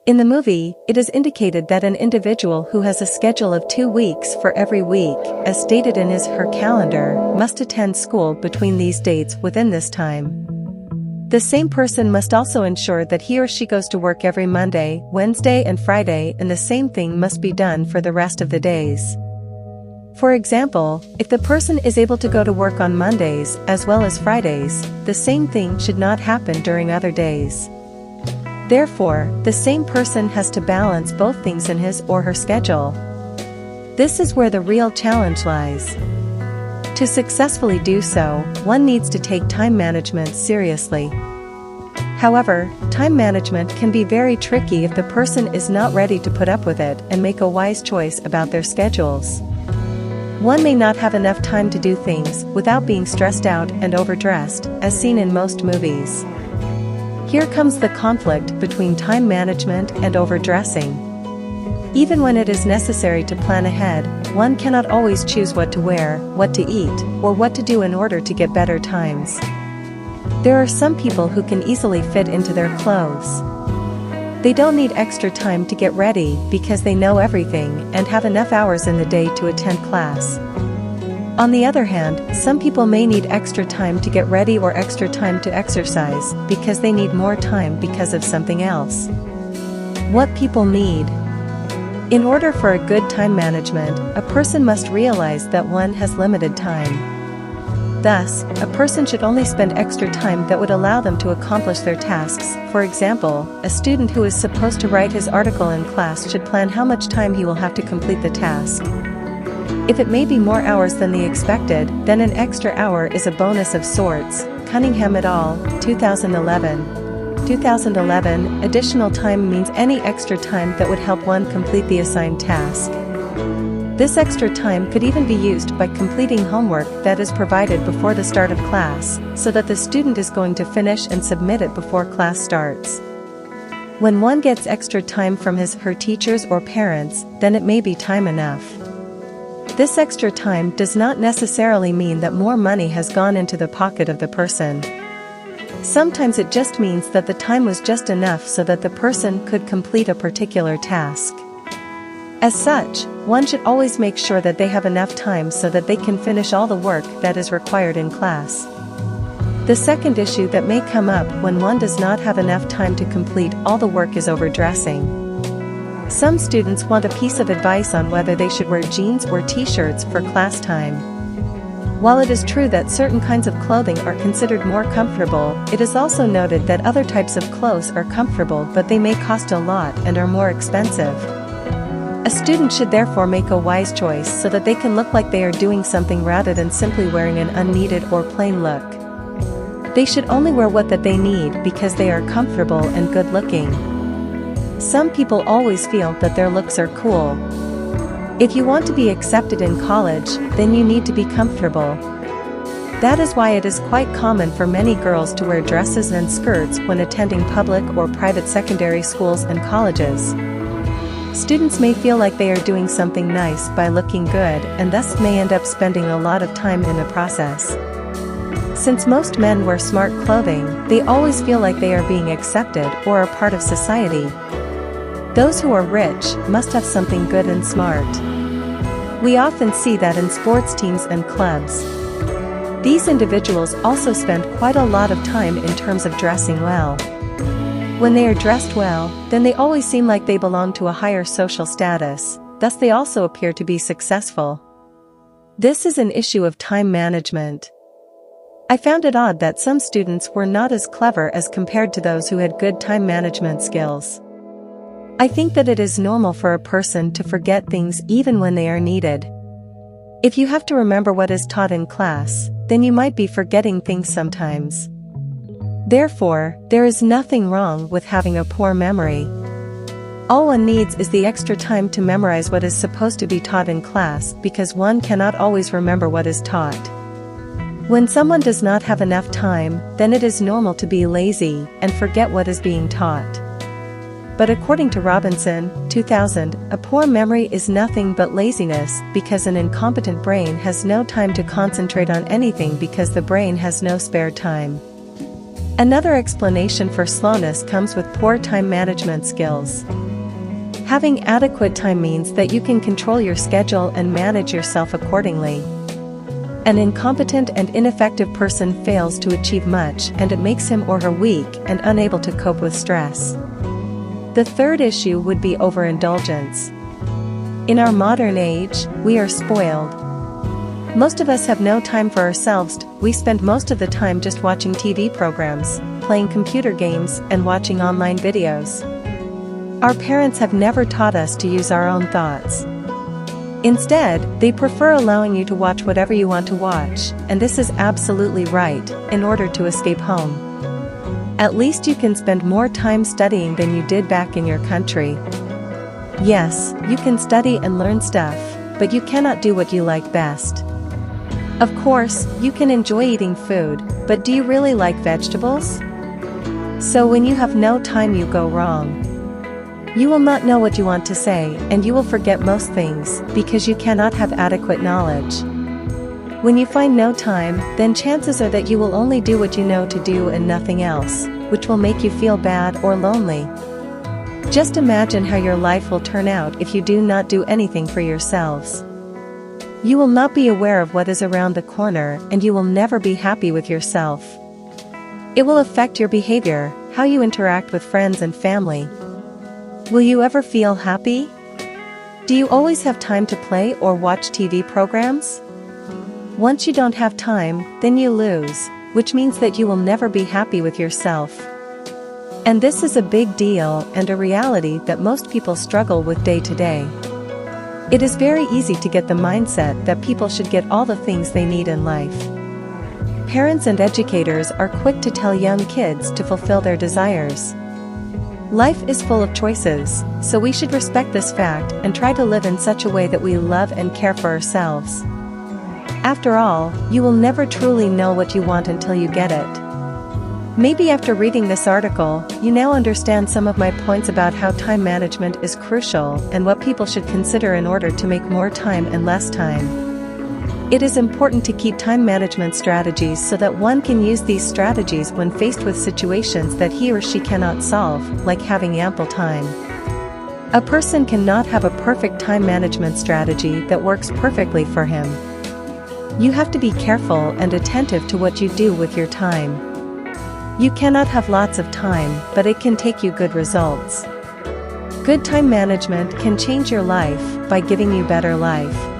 In the movie, it is indicated that an individual who has a schedule of 2 weeks for every week, as stated in his/her calendar, must attend school between these dates within this time. The same person must also ensure that he or she goes to work every Monday, Wednesday and Friday, and the same thing must be done for the rest of the days. For example, if the person is able to go to work on Mondays as well as Fridays, the same thing should not happen during other days. Therefore, the same person has to balance both things in his or her schedule. This is where the real challenge lies. To successfully do so, one needs to take time management seriously. However, time management can be very tricky if the person is not ready to put up with it and make a wise choice about their schedules. One may not have enough time to do things without being stressed out and overdressed, as seen in most movies. Here comes the conflict between time management and overdressing. Even when it is necessary to plan ahead, one cannot always choose what to wear, what to eat, or what to do in order to get better times. There are some people who can easily fit into their clothes. They don't need extra time to get ready because they know everything and have enough hours in the day to attend class. On the other hand, some people may need extra time to get ready or extra time to exercise because they need more time because of something else. What people need. In order for a good time management, a person must realize that one has limited time. Thus, a person should only spend extra time that would allow them to accomplish their tasks. For example, a student who is supposed to write his article in class should plan how much time he will have to complete the task. If it may be more hours than the expected, then an extra hour is a bonus of sorts. Cunningham et al., 2011. 2011, additional time means any extra time that would help one complete the assigned task. This extra time could even be used by completing homework that is provided before the start of class, so that the student is going to finish and submit it before class starts. When one gets extra time from his/her teachers or parents, then it may be time enough. This extra time does not necessarily mean that more money has gone into the pocket of the person. Sometimes it just means that the time was just enough so that the person could complete a particular task. As such, one should always make sure that they have enough time so that they can finish all the work that is required in class. The second issue that may come up when one does not have enough time to complete all the work is overdressing. Some students want a piece of advice on whether they should wear jeans or t-shirts for class time. While it is true that certain kinds of clothing are considered more comfortable, it is also noted that other types of clothes are comfortable but they may cost a lot and are more expensive. A student should therefore make a wise choice so that they can look like they are doing something rather than simply wearing an unneeded or plain look. They should only wear what that they need because they are comfortable and good looking. Some people always feel that their looks are cool. If you want to be accepted in college, then you need to be comfortable. That is why it is quite common for many girls to wear dresses and skirts when attending public or private secondary schools and colleges. Students may feel like they are doing something nice by looking good and thus may end up spending a lot of time in the process. Since most men wear smart clothing, they always feel like they are being accepted or a part of society. Those who are rich must have something good and smart. We often see that in sports teams and clubs. These individuals also spend quite a lot of time in terms of dressing well. When they are dressed well, then they always seem like they belong to a higher social status, thus they also appear to be successful. This is an issue of time management. I found it odd that some students were not as clever as compared to those who had good time management skills. I think that it is normal for a person to forget things even when they are needed. If you have to remember what is taught in class, then you might be forgetting things sometimes. Therefore, there is nothing wrong with having a poor memory. All one needs is the extra time to memorize what is supposed to be taught in class because one cannot always remember what is taught. When someone does not have enough time, then it is normal to be lazy and forget what is being taught. But according to Robinson, 2000, a poor memory is nothing but laziness because an incompetent brain has no time to concentrate on anything because the brain has no spare time. Another explanation for slowness comes with poor time management skills. Having adequate time means that you can control your schedule and manage yourself accordingly. An incompetent and ineffective person fails to achieve much, and it makes him or her weak and unable to cope with stress. The third issue would be overindulgence. In our modern age, we are spoiled. Most of us have no time for ourselves. We spend most of the time just watching TV programs, playing computer games, and watching online videos. Our parents have never taught us to use our own thoughts. Instead, they prefer allowing you to watch whatever you want to watch, and this is absolutely right, in order to escape home. At least you can spend more time studying than you did back in your country. Yes, you can study and learn stuff, but you cannot do what you like best. Of course, you can enjoy eating food, but do you really like vegetables? So when you have no time, you go wrong. You will not know what you want to say, and you will forget most things, because you cannot have adequate knowledge. When you find no time, then chances are that you will only do what you know to do and nothing else, which will make you feel bad or lonely. Just imagine how your life will turn out if you do not do anything for yourselves. You will not be aware of what is around the corner, and you will never be happy with yourself. It will affect your behavior, how you interact with friends and family. Will you ever feel happy? Do you always have time to play or watch TV programs? Once you don't have time, then you lose, which means that you will never be happy with yourself. And this is a big deal and a reality that most people struggle with day to day. It is very easy to get the mindset that people should get all the things they need in life. Parents and educators are quick to tell young kids to fulfill their desires. Life is full of choices, so we should respect this fact and try to live in such a way that we love and care for ourselves. After all, you will never truly know what you want until you get it. Maybe after reading this article, you now understand some of my points about how time management is crucial and what people should consider in order to make more time and less time. It is important to keep time management strategies so that one can use these strategies when faced with situations that he or she cannot solve, like having ample time. A person cannot have a perfect time management strategy that works perfectly for him. You have to be careful and attentive to what you do with your time. You cannot have lots of time, but it can take you good results. Good time management can change your life by giving you better life.